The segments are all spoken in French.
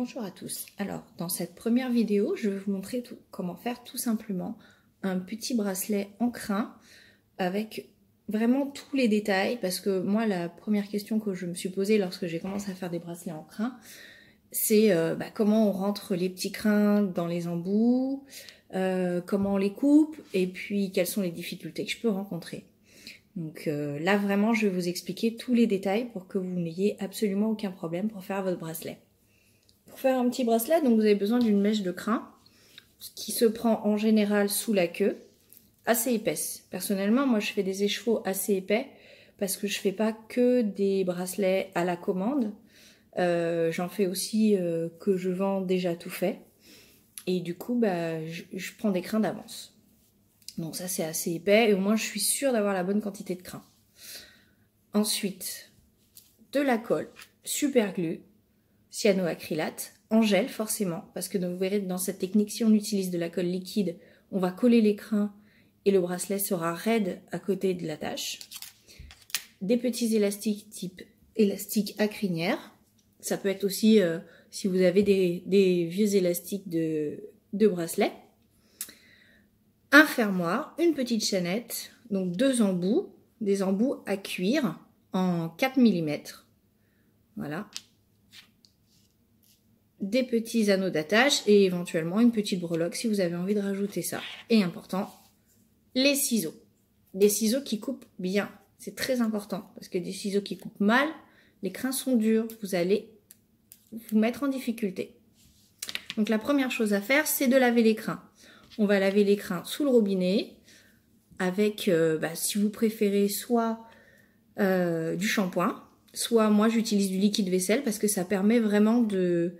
Bonjour à tous. Alors, dans cette première vidéo, je vais vous montrer comment faire tout simplement un petit bracelet en crin avec vraiment tous les détails, parce que moi, la première question que je me suis posée lorsque j'ai commencé à faire des bracelets en crin, c'est comment on rentre les petits crins dans les embouts, comment on les coupe, et puis quelles sont les difficultés que je peux rencontrer. Donc là, vraiment, je vais vous expliquer tous les détails pour que vous n'ayez absolument aucun problème pour faire votre bracelet. Pour faire un petit bracelet, donc vous avez besoin d'une mèche de crin qui se prend en général sous la queue, assez épaisse. Personnellement, moi je fais des écheveaux assez épais parce que je fais pas que des bracelets à la commande. J'en fais aussi que je vends déjà tout fait. Et du coup, je prends des crins d'avance. Donc ça c'est assez épais et au moins je suis sûre d'avoir la bonne quantité de crin. Ensuite, de la colle super glue, cyanoacrylate, en gel forcément, parce que vous verrez dans cette technique, si on utilise de la colle liquide, on va coller les crins et le bracelet sera raide à côté de la tâche. Des petits élastiques type élastique à crinière. Ça peut être aussi si vous avez des vieux élastiques de bracelet. Un fermoir, une petite chaînette, donc deux embouts, des embouts à cuir en 4 mm. Voilà. Des petits anneaux d'attache et éventuellement une petite breloque si vous avez envie de rajouter ça. Et important, les ciseaux. Des ciseaux qui coupent bien. C'est très important parce que des ciseaux qui coupent mal, les crins sont durs. Vous allez vous mettre en difficulté. Donc la première chose à faire, c'est de laver les crins. On va laver les crins sous le robinet avec, si vous préférez, soit du shampoing, soit moi j'utilise du liquide vaisselle parce que ça permet vraiment de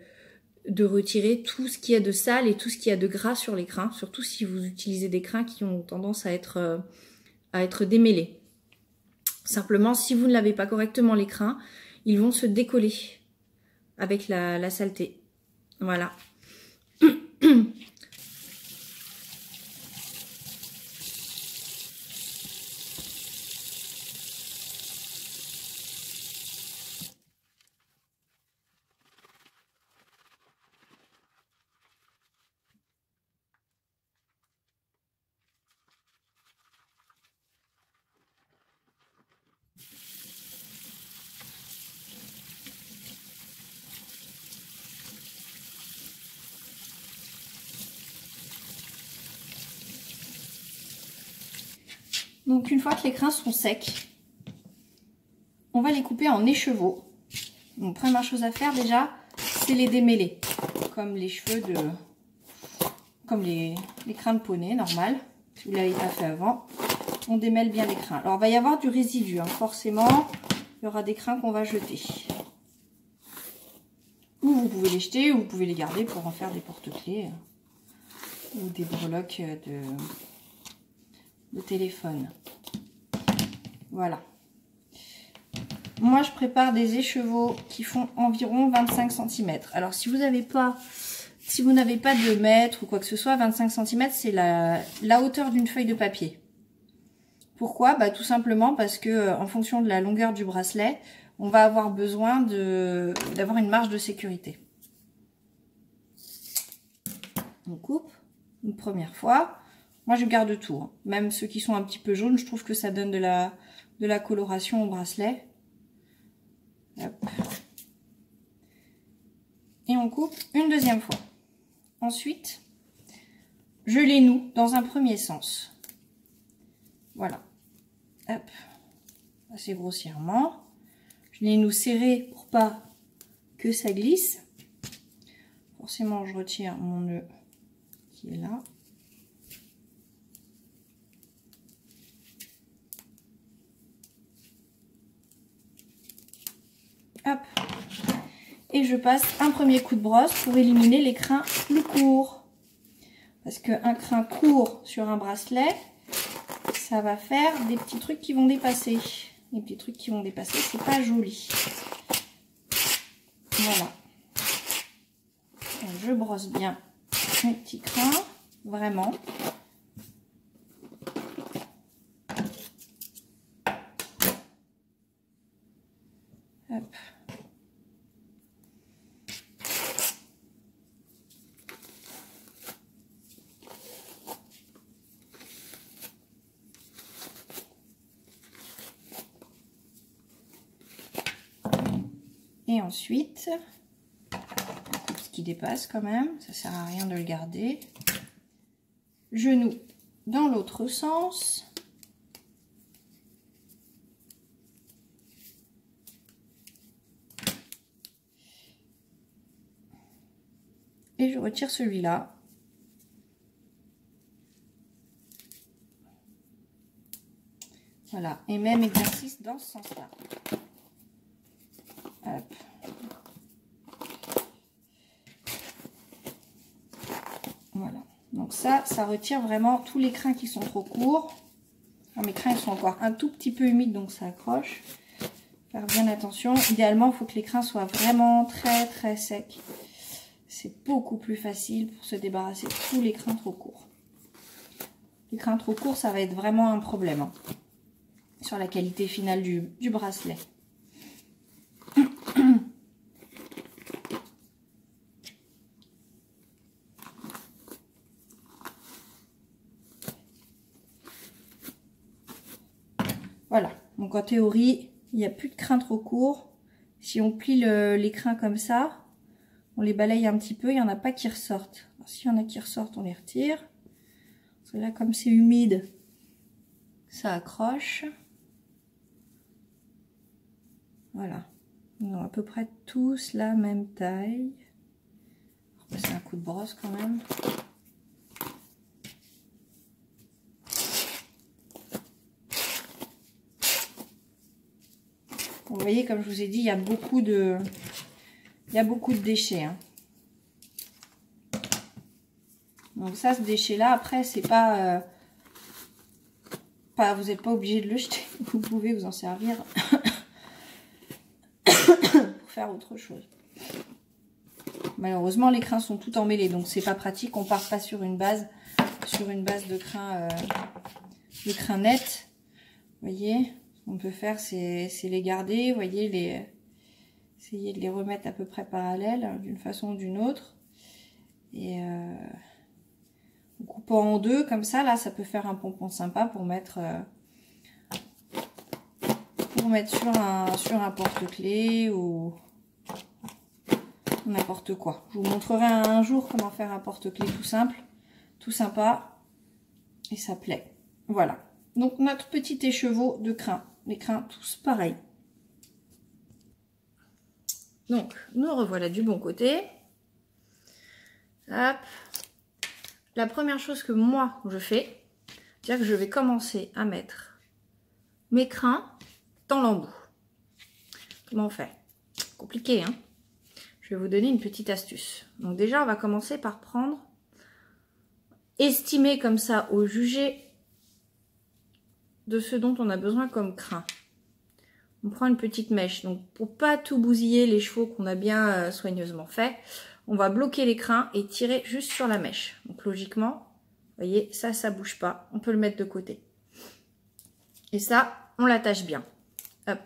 retirer tout ce qu'il y a de sale et tout ce qu'il y a de gras sur les crins, surtout si vous utilisez des crins qui ont tendance à être démêlés. Simplement, si vous ne lavez pas correctement les crins, ils vont se décoller avec la saleté. Voilà. Donc une fois que les crins sont secs, on va les couper en écheveaux. Donc première chose à faire déjà, c'est les démêler, comme les cheveux comme les crins de poney normal. Si vous ne l'avez pas fait avant, on démêle bien les crins. Alors il va y avoir du résidu, hein, forcément, il y aura des crins qu'on va jeter. Ou vous pouvez les jeter, ou vous pouvez les garder pour en faire des porte-clés ou des breloques de téléphone. Voilà. Moi, je prépare des écheveaux qui font environ 25 cm. Alors, si vous n'avez pas de mètre ou quoi que ce soit, 25 cm, c'est la hauteur d'une feuille de papier. Pourquoi? Tout simplement parce que en fonction de la longueur du bracelet, on va avoir besoin d'avoir une marge de sécurité. On coupe une première fois. Moi, je garde tout, hein. Même ceux qui sont un petit peu jaunes, je trouve que ça donne de la coloration au bracelet. Hop. Et on coupe une deuxième fois. Ensuite, je les noue dans un premier sens. Voilà. Hop. Assez grossièrement. Je les noue serrés pour pas que ça glisse. Forcément, je retire mon nœud qui est là. Hop. Et je passe un premier coup de brosse pour éliminer les crins plus courts. Parce qu'un crin court sur un bracelet, ça va faire des petits trucs qui vont dépasser. Les petits trucs qui vont dépasser, c'est pas joli. Voilà. Donc, je brosse bien mes petits crins, vraiment. Hop. Et ensuite, on coupe ce qui dépasse quand même, ça sert à rien de le garder. Je noue dans l'autre sens. Et je retire celui-là. Voilà, et même exercice dans ce sens-là. Hop. Voilà, donc ça retire vraiment tous les crins qui sont trop courts. Alors, mes crins ils sont encore un tout petit peu humides, donc ça accroche. Faire bien attention. Idéalement, il faut que les crins soient vraiment très secs. C'est beaucoup plus facile pour se débarrasser de tous les crins trop courts. Les crins trop courts, ça va être vraiment un problème hein, sur la qualité finale du bracelet. Voilà, donc en théorie, il n'y a plus de crins trop courts. Si on plie les crins comme ça, on les balaye un petit peu, il n'y en a pas qui ressortent. S'il y en a qui ressortent, on les retire. Parce que là, comme c'est humide, ça accroche. Voilà. Ils ont à peu près tous la même taille. On va passer un coup de brosse quand même. Vous voyez, comme je vous ai dit, il y a beaucoup de déchets. Hein. Donc ça, ce déchet-là, après, c'est pas, vous n'êtes pas obligé de le jeter. Vous pouvez vous en servir pour faire autre chose. Malheureusement, les crins sont tout emmêlés, donc c'est pas pratique. On part pas sur une base de crins net. Vous voyez, ce qu'on peut faire, c'est les garder. Vous voyez, essayer de les remettre à peu près parallèles d'une façon ou d'une autre. Et en coupant en deux, comme ça, là, ça peut faire un pompon sympa pour mettre sur un porte-clés ou n'importe quoi. Je vous montrerai un jour comment faire un porte-clés tout simple, tout sympa, et ça plaît. Voilà. Donc notre petit écheveau de crins, les crins tous pareils. Donc nous revoilà du bon côté. Hop. La première chose que moi je fais, c'est que je vais commencer à mettre mes crins dans l'embout. Comment on fait? Compliqué, hein? Je vais vous donner une petite astuce. Donc déjà, on va commencer par prendre, estimer comme ça au jugé de ce dont on a besoin comme crin. On prend une petite mèche. Donc pour pas tout bousiller les chevaux qu'on a bien soigneusement fait, on va bloquer les crins et tirer juste sur la mèche. Donc logiquement, vous voyez, ça bouge pas. On peut le mettre de côté. Et ça, on l'attache bien. Hop.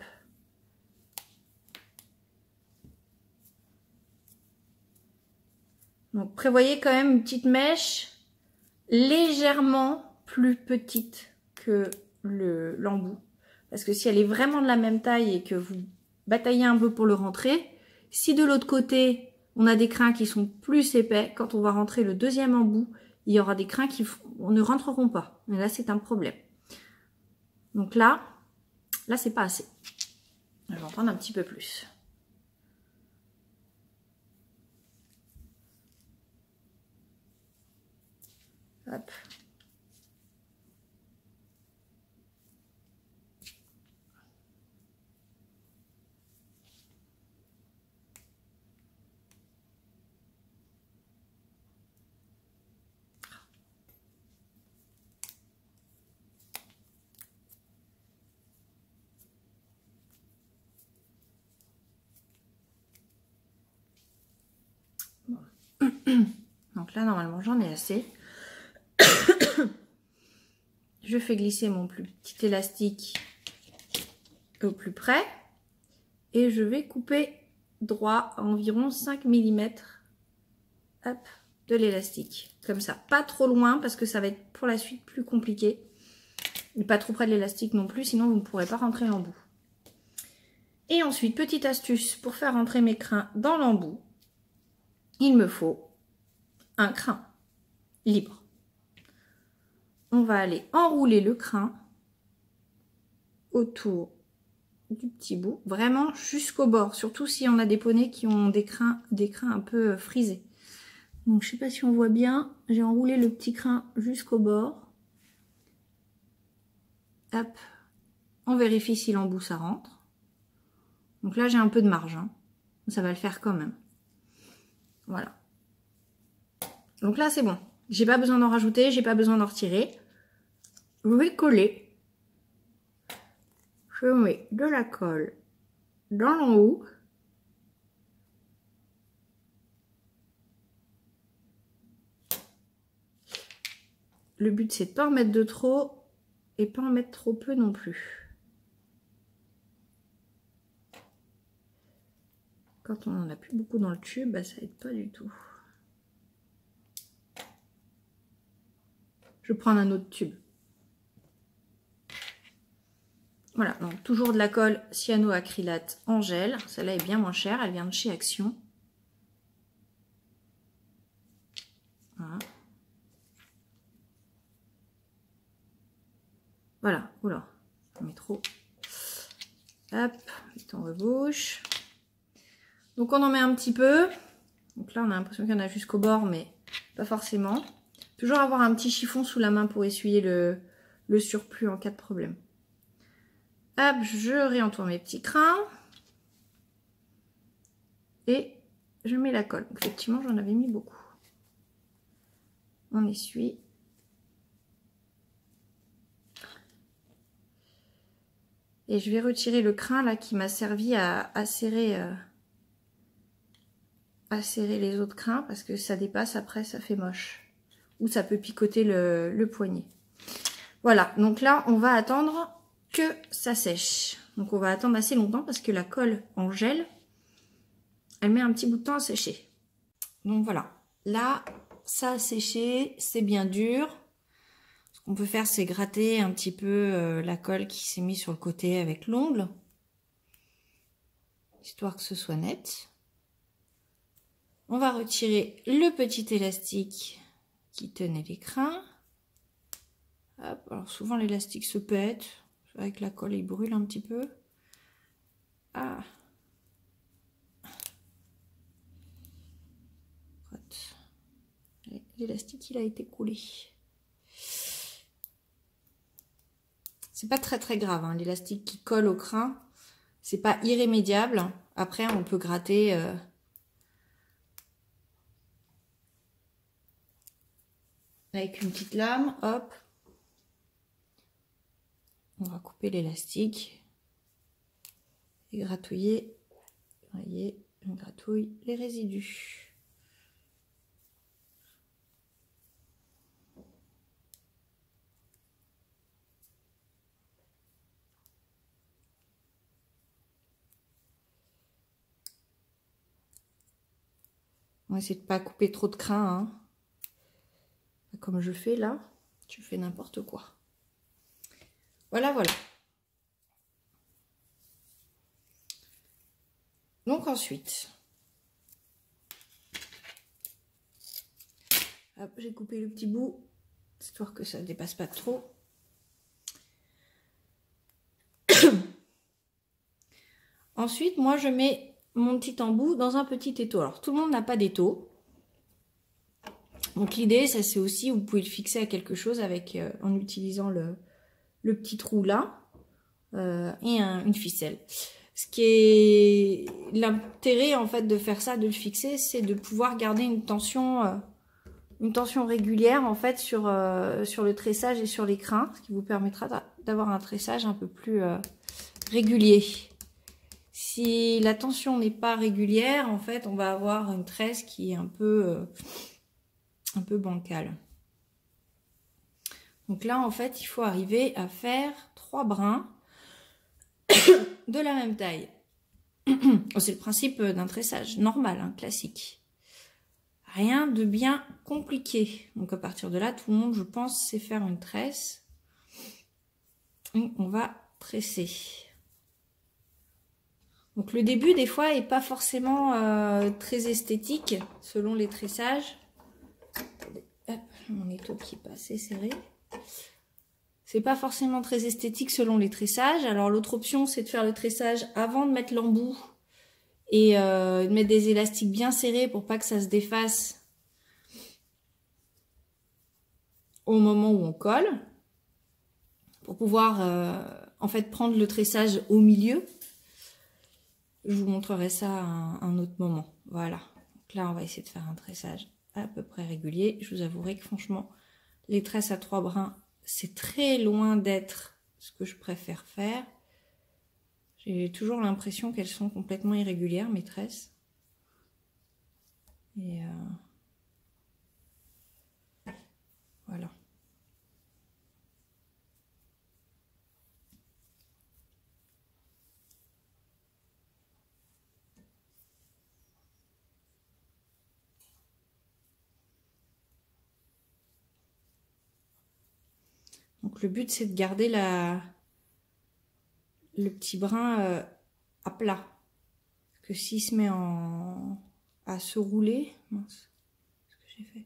Donc prévoyez quand même une petite mèche légèrement plus petite que l'embout. Parce que si elle est vraiment de la même taille et que vous bataillez un peu pour le rentrer, si de l'autre côté on a des crins qui sont plus épais, quand on va rentrer le deuxième embout, il y aura des crins qui ne rentreront pas. Et là c'est un problème. Donc là c'est pas assez. Je vais en prendre un petit peu plus. Hop. Bon. Donc là normalement j'en ai assez. Je fais glisser mon plus petit élastique au plus près et je vais couper droit à environ 5 mm hop, de l'élastique. Comme ça, pas trop loin parce que ça va être pour la suite plus compliqué. Et pas trop près de l'élastique non plus, sinon vous ne pourrez pas rentrer en bout. Et ensuite, petite astuce pour faire entrer mes crins dans l'embout, il me faut un crin libre. On va aller enrouler le crin autour du petit bout, vraiment jusqu'au bord, surtout si on a des poneys qui ont des crins un peu frisés. Donc je sais pas si on voit bien, j'ai enroulé le petit crin jusqu'au bord. Hop, on vérifie si l'embout ça rentre. Donc là j'ai un peu de marge, hein. Ça va le faire quand même. Voilà. Donc là c'est bon, j'ai pas besoin d'en rajouter, j'ai pas besoin d'en retirer. Je vais coller. Je mets de la colle dans l'embout. Le but c'est de pas en mettre de trop et pas en mettre trop peu non plus. Quand on en a plus beaucoup dans le tube, bah, ça aide pas du tout. Je vais prendre un autre tube. Voilà, donc toujours de la colle cyanoacrylate en gel. Celle-là est bien moins chère, elle vient de chez Action. Voilà. Voilà, oula, on met trop. Hop, vite on rebouche. Donc on en met un petit peu. Donc là on a l'impression qu'il y en a jusqu'au bord, mais pas forcément. Toujours avoir un petit chiffon sous la main pour essuyer le surplus en cas de problème. Hop, je réentoure mes petits crins. Et je mets la colle. Donc, effectivement, j'en avais mis beaucoup. On essuie. Et je vais retirer le crin là qui m'a servi à serrer les autres crins parce que ça dépasse après, ça fait moche. Ou ça peut picoter le poignet. Voilà, donc là, on va attendre que ça sèche. Donc on va attendre assez longtemps parce que la colle en gel, elle met un petit bout de temps à sécher. Donc voilà, là, ça a séché, c'est bien dur. Ce qu'on peut faire, c'est gratter un petit peu la colle qui s'est mise sur le côté avec l'ongle, histoire que ce soit net. On va retirer le petit élastique qui tenait les crins. Hop, alors souvent l'élastique se pète, avec la colle il brûle un petit peu. Ah. L'élastique il a été coulé. C'est pas très grave, hein, l'élastique qui colle au crin, c'est pas irrémédiable. Après on peut gratter avec une petite lame, hop. On va couper l'élastique et gratouiller. Vous voyez, on gratouille les résidus. On va essayer de ne pas couper trop de crins, hein. Comme je fais là, tu fais n'importe quoi. Voilà, voilà. Donc ensuite, j'ai coupé le petit bout, histoire que ça ne dépasse pas trop. Ensuite, moi je mets mon petit embout dans un petit étau. Alors tout le monde n'a pas d'étau. Donc l'idée, ça c'est aussi, vous pouvez le fixer à quelque chose avec en utilisant le petit trou là et une ficelle. Ce qui est l'intérêt en fait de faire ça, de le fixer, c'est de pouvoir garder une tension régulière en fait sur le tressage et sur les crins, ce qui vous permettra d'avoir un tressage un peu plus régulier. Si la tension n'est pas régulière, en fait, on va avoir une tresse qui est un peu bancale. Donc là, en fait, il faut arriver à faire 3 brins de la même taille. C'est le principe d'un tressage normal, hein, classique. Rien de bien compliqué. Donc à partir de là, tout le monde, je pense, sait faire une tresse. Et on va tresser. Donc le début des fois est pas forcément très esthétique selon les tressages. Hop, mon étau qui est pas assez serré. C'est pas forcément très esthétique selon les tressages. Alors l'autre option c'est de faire le tressage avant de mettre l'embout et de mettre des élastiques bien serrés pour pas que ça se défasse au moment où on colle. Pour pouvoir en fait prendre le tressage au milieu. Je vous montrerai ça à un autre moment. Voilà. Donc là, on va essayer de faire un tressage à peu près régulier. Je vous avouerai que franchement, les tresses à 3 brins, c'est très loin d'être ce que je préfère faire. J'ai toujours l'impression qu'elles sont complètement irrégulières, mes tresses. Et voilà. Donc le but c'est de garder le petit brin à plat. Parce que s'il se met à se rouler, mince, ce que j'ai fait.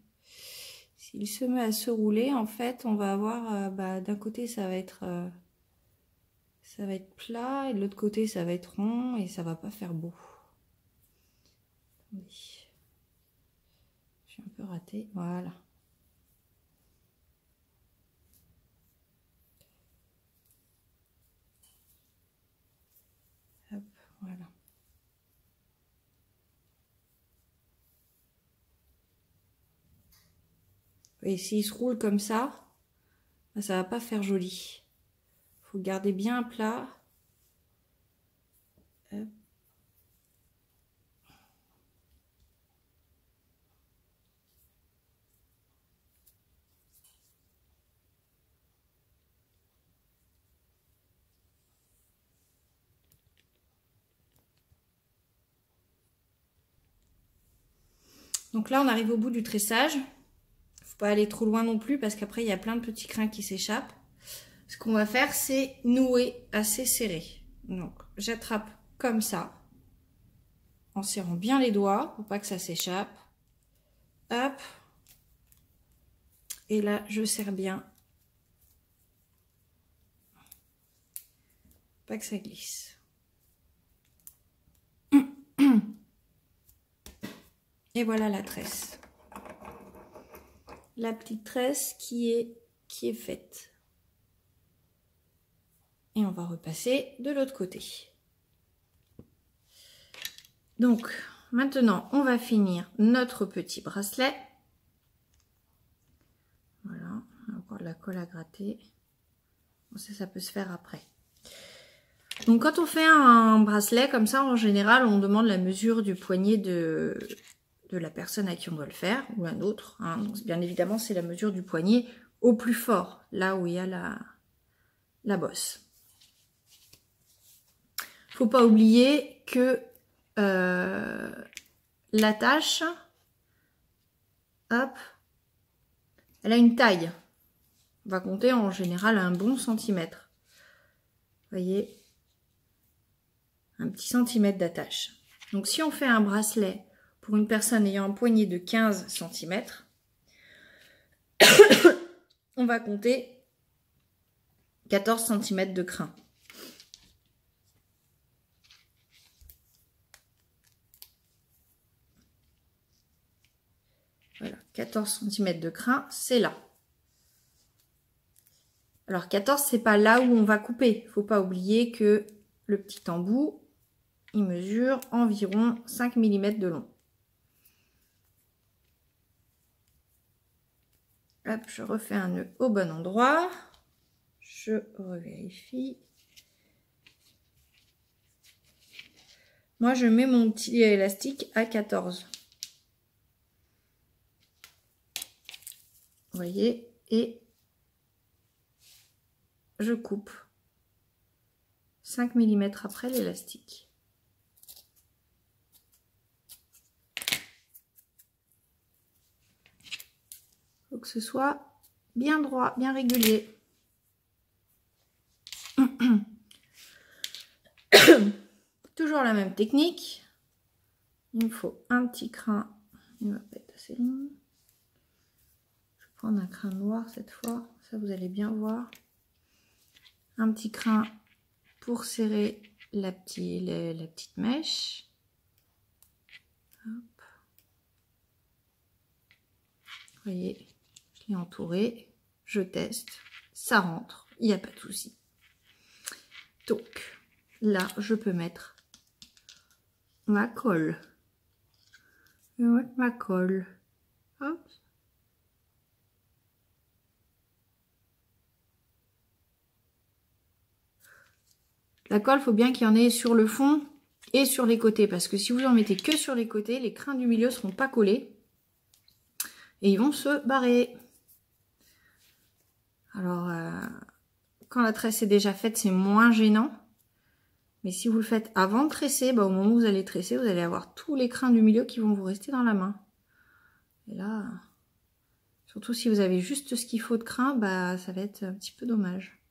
S'il se met à se rouler, en fait, on va avoir, d'un côté ça va être plat et de l'autre côté ça va être rond et ça va pas faire beau. Attendez. Je suis un peu ratée, voilà. Hop, voilà. Et s'il se roule comme ça va pas faire joli. Faut garder bien à plat. Hop. Donc là, on arrive au bout du tressage. Faut pas aller trop loin non plus parce qu'après, il y a plein de petits crins qui s'échappent. Ce qu'on va faire, c'est nouer assez serré. Donc, j'attrape comme ça, en serrant bien les doigts pour pas que ça s'échappe. Hop. Et là, je serre bien. Pas que ça glisse. Et voilà la tresse. La petite tresse qui est faite. Et on va repasser de l'autre côté. Donc, maintenant, on va finir notre petit bracelet. Voilà, encore de la colle à gratter. Bon, ça peut se faire après. Donc, quand on fait un bracelet comme ça, en général, on demande la mesure du poignet de la personne à qui on doit le faire, ou un autre. Hein. Donc, bien évidemment, c'est la mesure du poignet au plus fort, là où il y a la bosse. Faut pas oublier que l'attache, hop, elle a une taille. On va compter en général un bon centimètre. Vous voyez, un petit centimètre d'attache. Donc si on fait un bracelet pour une personne ayant un poignet de 15 cm, on va compter 14 cm de crin. Voilà, 14 cm de crin, c'est là. Alors 14, c'est pas là où on va couper. Faut pas oublier que le petit embout, il mesure environ 5 mm de long. Hop, je refais un nœud au bon endroit. Je revérifie. Moi, je mets mon petit élastique à 14. Vous voyez, et je coupe 5 mm après l'élastique. Il faut que ce soit bien droit, bien régulier. Toujours Toujours la même technique. Il me faut un petit crin. Il ne va pas être assez long. Je vais prendre un crin noir cette fois. Ça, vous allez bien voir. Un petit crin pour serrer la petite mèche. Hop. Vous voyez, je l'ai entouré. Je teste. Ça rentre. Il n'y a pas de souci. Donc, là, je peux mettre ma colle. Je vais mettre ma colle. Hop. La colle, il faut bien qu'il y en ait sur le fond et sur les côtés. Parce que si vous en mettez que sur les côtés, les crins du milieu ne seront pas collés. Et ils vont se barrer. Alors, quand la tresse est déjà faite, c'est moins gênant. Mais si vous le faites avant de tresser, bah, au moment où vous allez tresser, vous allez avoir tous les crins du milieu qui vont vous rester dans la main. Et là, surtout si vous avez juste ce qu'il faut de crin, bah, ça va être un petit peu dommage.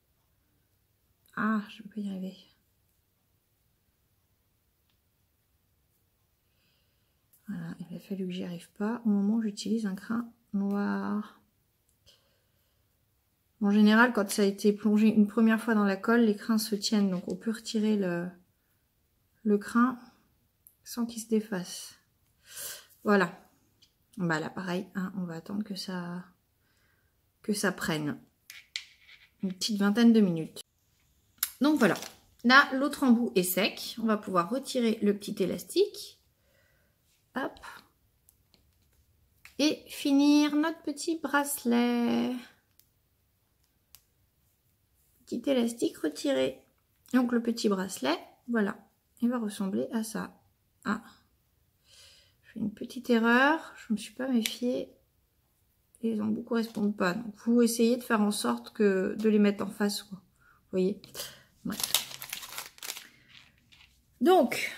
Ah, je ne vais pas y arriver. Voilà, il a fallu que j'y arrive pas au moment où j'utilise un crin noir. En général, quand ça a été plongé une première fois dans la colle, les crins se tiennent. Donc on peut retirer le crin sans qu'il se défasse. Voilà. Bah là, pareil, hein, on va attendre que ça prenne. Une petite vingtaine de minutes. Donc voilà. Là, l'autre embout est sec. On va pouvoir retirer le petit élastique. Hop. Et finir notre petit bracelet. Petit élastique retiré. Donc le petit bracelet, voilà, il va ressembler à ça. Ah, je fais une petite erreur, je ne me suis pas méfiée. Les embouts ne correspondent pas. Donc vous essayez de faire en sorte que de les mettre en face, quoi. Vous voyez. Ouais. Donc,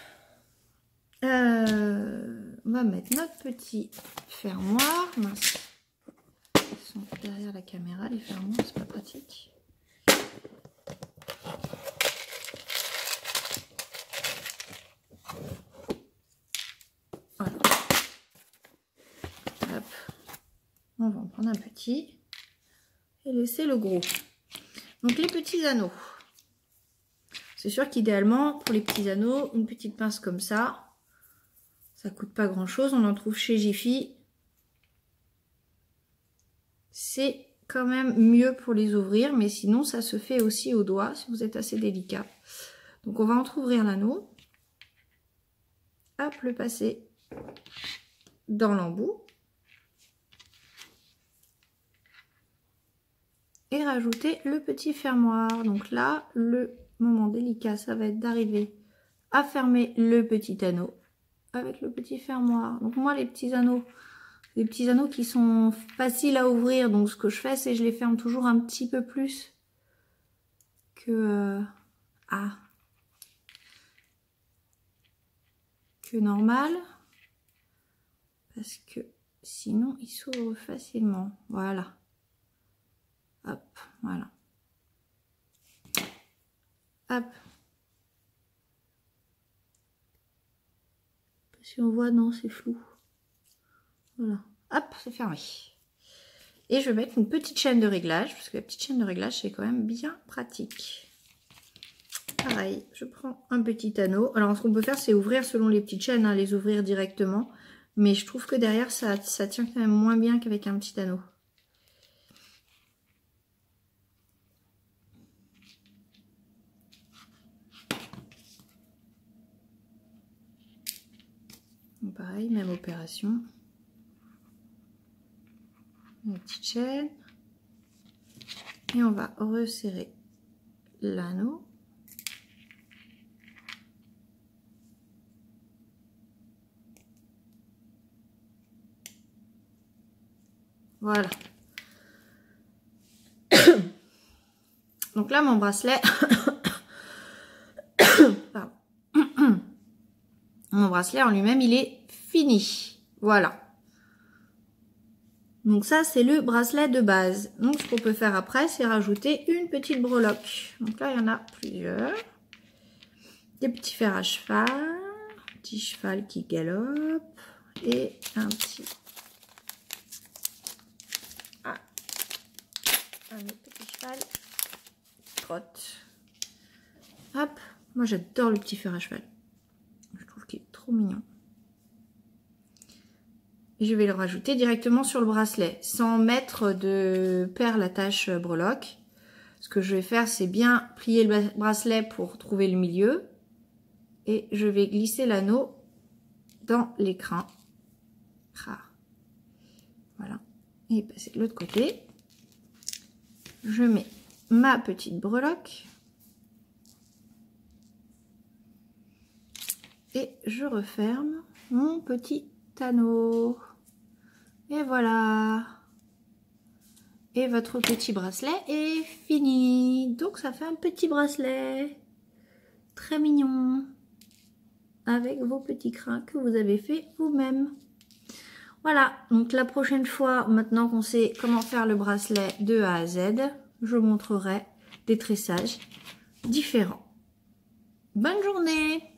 on va mettre notre petit fermoir. Mince. Ils sont derrière la caméra, les fermoirs, c'est pas pratique. Voilà. Hop. On va en prendre un petit et laisser le gros. Donc les petits anneaux. C'est sûr qu'idéalement, pour les petits anneaux, une petite pince comme ça coûte pas grand chose. On en trouve chez Jiffy. C'est quand même mieux pour les ouvrir, mais sinon ça se fait aussi au doigt si vous êtes assez délicat. Donc on va entrouvrir l'anneau. Hop, le passer dans l'embout. Et rajouter le petit fermoir. Donc là, le moment délicat, ça va être d'arriver à fermer le petit anneau avec le petit fermoir. Donc moi, les petits anneaux qui sont faciles à ouvrir, donc ce que je fais, c'est que je les ferme toujours un petit peu plus que normal, parce que sinon ils s'ouvrent facilement. Voilà. Hop, voilà. Hop. Si on voit, non, c'est flou. Voilà. Hop, c'est fermé. Et je vais mettre une petite chaîne de réglage, parce que la petite chaîne de réglage, c'est quand même bien pratique. Pareil, je prends un petit anneau. Alors, ce qu'on peut faire, c'est ouvrir selon les petites chaînes, hein, les ouvrir directement. Mais je trouve que derrière, ça tient quand même moins bien qu'avec un petit anneau. Donc, pareil, même opération. Une petite chaîne. Et on va resserrer l'anneau. Voilà. Donc là, mon bracelet, mon bracelet en lui-même, il est fini. Voilà. Donc ça, c'est le bracelet de base. Donc ce qu'on peut faire après, c'est rajouter une petite breloque. Donc là, il y en a plusieurs. des petits fers à cheval, un petit cheval qui galope et un petit un autre petit cheval qui trotte. Hop, moi j'adore le petit fer à cheval. Je trouve qu'il est trop mignon. Et je vais le rajouter directement sur le bracelet sans mettre de perles attache breloque. Ce que je vais faire, c'est bien plier le bracelet pour trouver le milieu. Et je vais glisser l'anneau dans l'écrin. Voilà. Et passer de l'autre côté. Je mets ma petite breloque. Et je referme mon petit anneau. Et voilà. Et votre petit bracelet est fini. Donc ça fait un petit bracelet très mignon avec vos petits crins que vous avez fait vous-même. Voilà, donc la prochaine fois, maintenant qu'on sait comment faire le bracelet de A à Z, je vous montrerai des tressages différents. Bonne journée!